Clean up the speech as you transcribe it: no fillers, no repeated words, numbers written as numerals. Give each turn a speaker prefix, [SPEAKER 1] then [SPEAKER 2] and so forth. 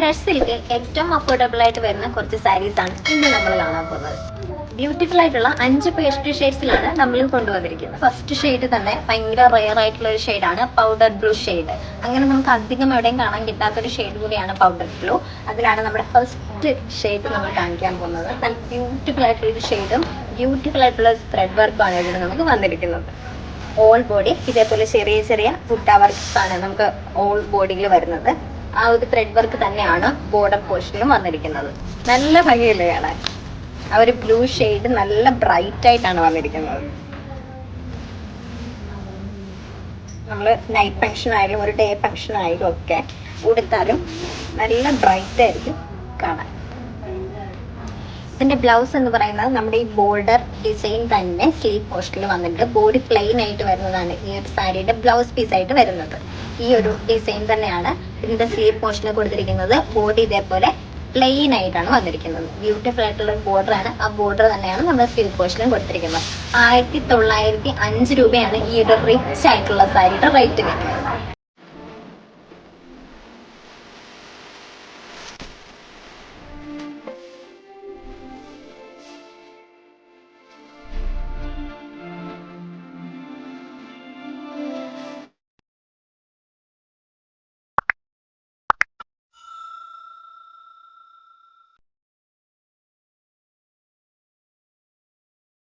[SPEAKER 1] Crush സിൽക്കിൽ ഏറ്റവും affordable ആയിട്ട് വരുന്ന കുറച്ച് സാരീസ് ആണ് ഇന്ന് നമ്മൾ കാണാൻ പോകുന്നത്. ബ്യൂട്ടിഫുൾ ആയിട്ടുള്ള 5 പേസ്റ്റൽ ഷെയ്ഡ്സിലാണ് നമ്മൾ കൊണ്ടുവന്നിരിക്കുന്നത്. ഫസ്റ്റ് ഷെയ്ഡ് തന്നെ ഭയങ്കര റെയർ ആയിട്ടുള്ള ഒരു ഷെയ്ഡാണ് പൗഡർ ബ്ലൂ ഷെയ്ഡ്. അങ്ങനെ നമുക്ക് അധികം എവിടെയും കാണാൻ കിട്ടാത്തൊരു ഷെയ്ഡ് കൂടിയാണ് പൗഡർ ബ്ലൂ. അതിലാണ് നമ്മുടെ ഫസ്റ്റ് ഷെയ്ഡ് നമ്മൾ കാണിക്കാൻ പോകുന്നത്. നല്ല ബ്യൂട്ടിഫുൾ ആയിട്ടുള്ള ഒരു ഷെയ്ഡും ബ്യൂട്ടിഫുൾ ആയിട്ടുള്ള ത്രെഡ് വർക്കാണ് ഇവിടെ നമുക്ക് വന്നിരിക്കുന്നത്. ഓൾ ബോഡി ഇതേപോലെ ചെറിയ ചെറിയ ബുട്ട വർക്ക്സ് ആണ് നമുക്ക് ഓൾ ബോഡിയിൽ വരുന്നത്. ആ ഒരു ത്രെഡ് വർക്ക് തന്നെയാണ് ബോർഡർ പോർഷനിലും വന്നിരിക്കുന്നത്. നല്ല ഭംഗിയല്ലേ കാണാൻ. ആ ഒരു ബ്ലൂ ഷെയ്ഡ് നല്ല ബ്രൈറ്റ് ആയിട്ടാണ് വന്നിരിക്കുന്നത്. നമ്മൾ നൈറ്റ് ഫംഗ്ഷൻ ആയാലും ഒരു ഡേ ഫംഗ്ഷൻ ആയാലും ഒക്കെ ഉടുത്താലും നല്ല ബ്രൈറ്റ് ആയിരിക്കും കാണാൻ. ഇതിന്റെ ബ്ലൗസ് എന്ന് പറയുന്നത് നമ്മുടെ ഈ ബോർഡർ ഡിസൈൻ തന്നെ സ്ലീവ് പോർഷനിൽ വന്നിട്ട് ബോഡി പ്ലെയിൻ ആയിട്ട് വരുന്നതാണ് ഈ ഒരു സാരിയുടെ ബ്ലൗസ് പീസ് ആയിട്ട് വരുന്നത്. ഈ ഒരു ഡിസൈൻ തന്നെയാണ് ഇതിന്റെ സ്ലീവ് പോർഷനിൽ കൊടുത്തിരിക്കുന്നത്. ബോഡി ഇതേപോലെ പ്ലെയിൻ ആയിട്ടാണ് വന്നിരിക്കുന്നത്. ബ്യൂട്ടിഫുൾ ആയിട്ടുള്ള ബോർഡർ ആണ്. ആ ബോർഡർ തന്നെയാണ് നമ്മുടെ സ്ലീവ് പോർഷനിലും കൊടുത്തിരിക്കുന്നത്. 1905 രൂപയാണ് ഈ ഒരു റിച്ച് ആയിട്ടുള്ള സാരിയുടെ റേറ്റ് വരുന്നത്.